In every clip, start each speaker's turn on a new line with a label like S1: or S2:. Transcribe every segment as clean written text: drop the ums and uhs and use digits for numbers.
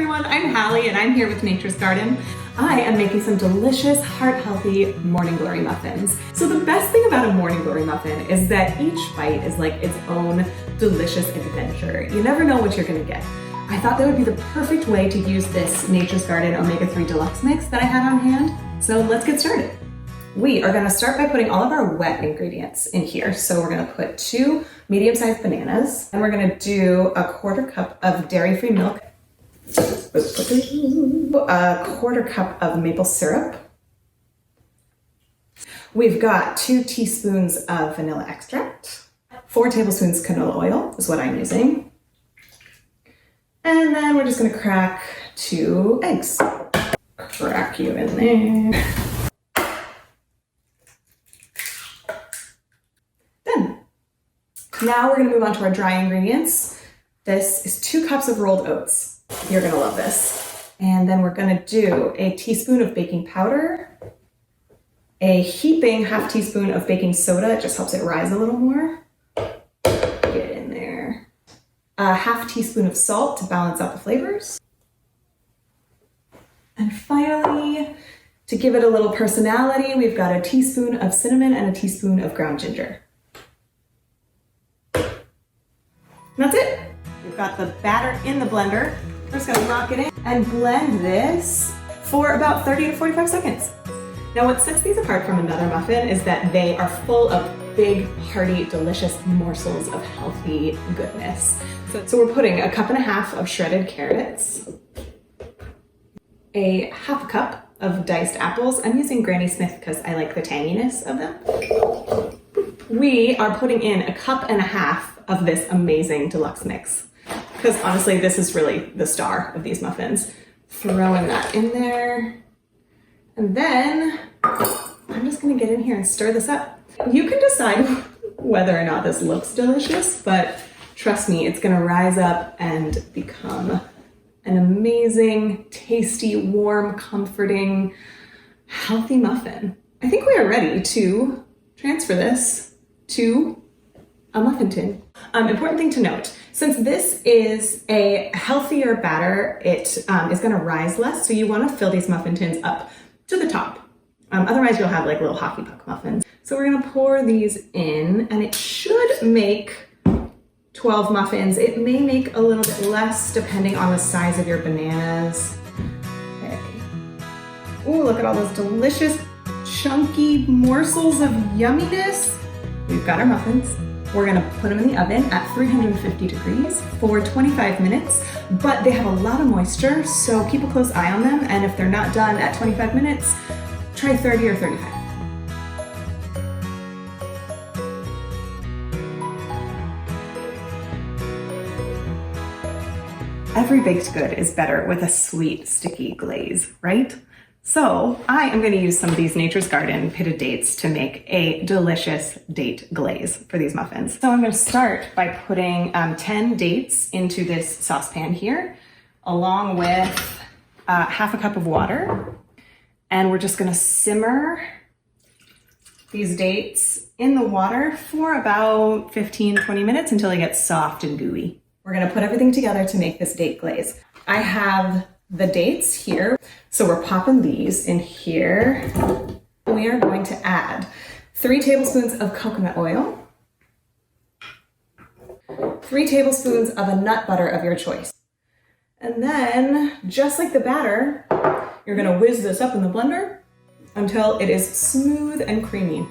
S1: everyone, I'm Hallie and I'm here with Nature's Garden. I am making some delicious, heart-healthy Morning Glory Muffins. So the best thing about a Morning Glory Muffin is that each bite is like its own delicious adventure. You never know what you're gonna get. I thought that would be the perfect way to use this Nature's Garden Omega-3 Deluxe mix that I had on hand. So let's get started. We are gonna start by putting all of our wet ingredients in here. So we're gonna put 2 medium-sized bananas, and we're gonna do a 1/4 cup of dairy-free milk, a 1/4 cup of maple syrup. We've got 2 teaspoons of vanilla extract, 4 tablespoons canola oil is what I'm using. And then we're just gonna crack 2 eggs. Crack you in there. Done. Now we're gonna move on to our dry ingredients. This is 2 cups of rolled oats. You're gonna love this. And then we're gonna do a teaspoon of baking powder, a heaping 1/2 teaspoon of baking soda. It just helps it rise a little more. Get in there. A 1/2 teaspoon of salt to balance out the flavors. And finally, to give it a little personality, we've got a teaspoon of cinnamon and a teaspoon of ground ginger. And that's it. We've got the batter in the blender. We're just gonna rock it in and blend this for about 30 to 45 seconds. Now what sets these apart from another muffin is that they are full of big, hearty, delicious morsels of healthy goodness. So we're putting a 1.5 cups of shredded carrots, a 1/2 cup of diced apples. I'm using Granny Smith because I like the tanginess of them. We are putting in a 1.5 cups of this amazing deluxe mix, because honestly, this is really the star of these muffins. Throwing that in there. And then I'm just gonna get in here and stir this up. You can decide whether or not this looks delicious, but trust me, it's gonna rise up and become an amazing, tasty, warm, comforting, healthy muffin. I think we are ready to transfer this to a muffin tin. Important thing to note, since this is a healthier batter, it is gonna rise less, so you wanna fill these muffin tins up to the top. Otherwise you'll have like little hockey puck muffins. So we're gonna pour these in, and it should make 12 muffins. It may make a little bit less depending on the size of your bananas. Okay. Ooh, look at all those delicious, chunky morsels of yumminess. We've got our muffins. We're gonna put them in the oven at 350 degrees for 25 minutes, but they have a lot of moisture, so keep a close eye on them, and if they're not done at 25 minutes, try 30 or 35. Every baked good is better with a sweet, sticky glaze, right? So I am going to use some of these Nature's Garden pitted dates to make a delicious date glaze for these muffins. So I'm going to start by putting 10 dates into this saucepan here, along with 1/2 cup of water. And we're just going to simmer these dates in the water for about 15-20 minutes until they get soft and gooey. We're going to put everything together to make this date glaze. I have the dates here, so we're popping these in here. We are going to add 3 tablespoons of coconut oil, 3 tablespoons of a nut butter of your choice. And then, just like the batter, you're gonna whiz this up in the blender until it is smooth and creamy.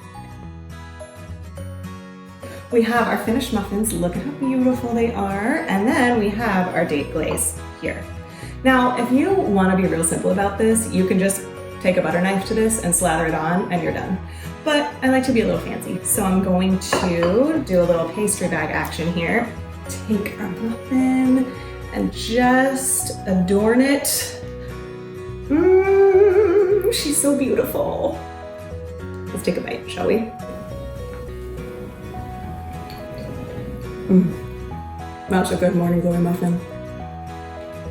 S1: We have our finished muffins. Look at how beautiful they are. And then we have our date glaze here. Now, if you want to be real simple about this, you can just take a butter knife to this and slather it on and you're done. But I like to be a little fancy, so I'm going to do a little pastry bag action here. Take our muffin and just adorn it. She's so beautiful. Let's take a bite, shall we? That's a good Morning Glory muffin.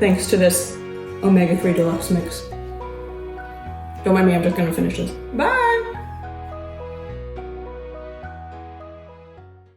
S1: Thanks to this Omega-3 Deluxe mix. Don't mind me, I'm just gonna finish this. Bye!